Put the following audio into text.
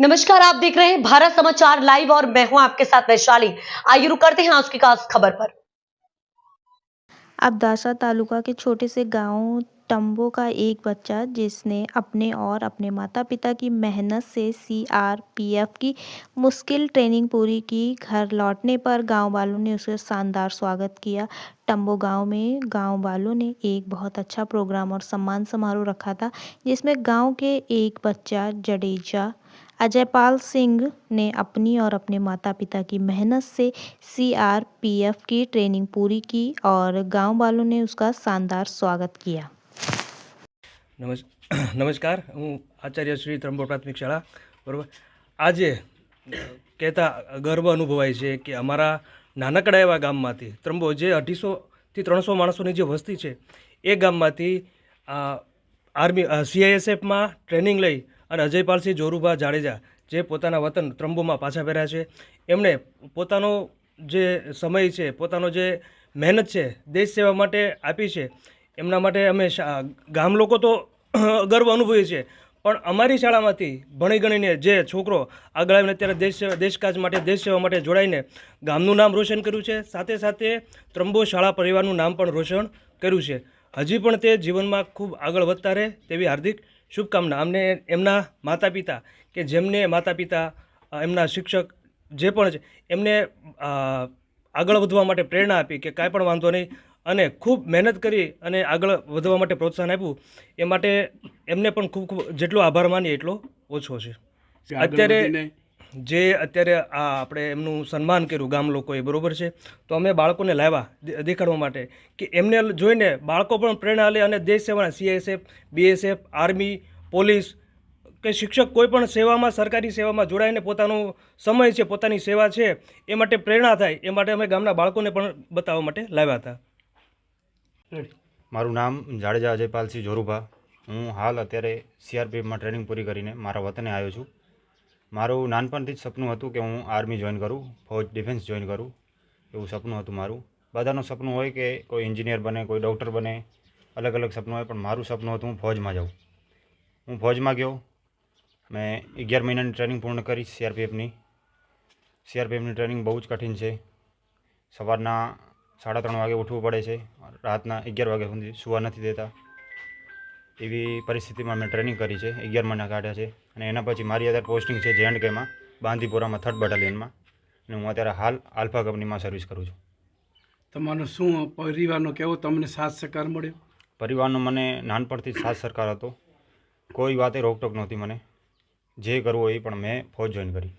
नमस्कार, आप देख रहे हैं भारत समाचार लाइव और मैं हूं आपके साथ वैशाली। आइए रुक करते हैं आज की खास खबर पर। अब्दासा तालुका के छोटे से गांव टंबो का एक बच्चा जिसने अपने और अपने माता पिता की मेहनत से सीआरपीएफ की मुश्किल ट्रेनिंग पूरी की, घर लौटने पर गांव वालों ने उसे शानदार स्वागत किया। टंबो गांव में गांव वालों ने एक बहुत अच्छा प्रोग्राम और सम्मान समारोह रखा था, जिसमें गांव के एक बच्चा जडेजा अजयपाल सिंह ने अपनी और अपने माता पिता की मेहनत से सीआरपीएफ की ट्रेनिंग पूरी की और गांव वालों ने उसका शानदार स्वागत किया। નમસ્કાર, હું આચાર્ય શ્રી ત્રંબો પ્રાથમિક શાળા બરાબર. આજે કહેતા ગર્વ અનુભવાય છે કે અમારા નાનકડા એવા ગામમાંથી ત્રંબો જે 250થી 300 માણસોની જે વસ્તી છે એ ગામમાંથી આર્મી સીઆઈએસએફમાં ટ્રેનિંગ લઈ અને અજયપાલસિંહ જોરુભા જાડેજા જે પોતાના વતન ત્રંબોમાં પાછા ફર્યા છે, એમણે પોતાનો જે સમય છે, પોતાનો જે મહેનત છે દેશ સેવા માટે આપી છે. એમના માટે અમે ગામ લોકો તો ગર્વ અનુભવીએ છીએ, પણ અમારી શાળામાંથી ભણી ગણીને જે છોકરો આગળ આવીને અત્યારે દેશકાજ માટે દેશ સેવા માટે જોડાઈને ગામનું નામ રોશન કર્યું છે, સાથે સાથે ત્રંબો શાળા પરિવારનું નામ પણ રોશન કર્યું છે. હજી પણ તે જીવનમાં ખૂબ આગળ વધતા રહે તેવી હાર્દિક શુભકામના. અમને એમના માતા પિતા કે જેમને માતા પિતા એમના શિક્ષક જે પણ છે એમને આગળ વધવા માટે પ્રેરણા આપી કે કાંઈ પણ વાંધો નહીં અને ખૂબ મહેનત કરી અને આગળ વધવા માટે પ્રોત્સાહન આપ્યું, એ માટે એમને પણ ખૂબ ખૂબ જેટલો આભાર માનીએ એટલો ઓછો છે. અત્યારે આ આપણે એમનું સન્માન કર્યું ગામ લોકોએ, બરાબર છે, તો અમે બાળકોને લાવ્યા દેખાડવા માટે કે એમને જોઈને બાળકો પણ પ્રેરણા લે અને દેશ સેવાના સીઆઈએસએફ, બીએસએફ, આર્મી, પોલીસ કે શિક્ષક કોઈ પણ સેવામાં, સરકારી સેવામાં જોડાઈને પોતાનો સમય છે, પોતાની સેવા છે એ માટે પ્રેરણા થાય, એ માટે અમે ગામના બાળકોને પણ બતાવવા માટે લાવ્યા હતા. મારું નામ જાડેજા અજયપાલસિંહ જોરુભા. હું હાલ અત્યારે સીઆરપીએફમાં ટ્રેનિંગ પૂરી કરીને મારા વતને આવ્યો છું. મારું નાનપણથી જ સપનું હતું કે હું આર્મી જોઈન કરું, ફૌજ ડિફેન્સ જોઈન કરું, એવું સપનું હતું મારું. બધાનું સપનું હોય કે કોઈ એન્જિનિયર બને, કોઈ ડૉક્ટર બને, અલગ અલગ સપનું હોય, પણ મારું સપનું હતું હું ફૌજમાં જાઉં. હું ફૌજમાં ગયો. મેં 11 મહિનાની ટ્રેનિંગ પૂર્ણ કરી સીઆરપીએફની ટ્રેનિંગ બહુ જ કઠિન છે. સવારના 3:30 વાગે ઉઠવું પડે છે, રાતના 11 વાગ્યા સુધી સૂવા નથી દેતા. એવી પરિસ્થિતિમાં મેં ટ્રેનિંગ કરી છે, 11 મહિના કાઢ્યા છે. અને એના પછી મારી અત્યારે પોસ્ટિંગ છે JNKમાં, બાંદીપોરામાં 3rd બટાલિયનમાં, અને હું અત્યારે હાલ આલ્ફા કંપનીમાં સર્વિસ કરું છું. તમારો શું પરિવારનો કેવો તમને સાથ સહકાર મળ્યો? પરિવારનો મને નાનપણથી જ સાથ સરકાર હતો. કોઈ વાતે રોકટોક નહોતી મને. જે કરવું હોય એ, પણ મેં ફૌજ જોઈન કરી.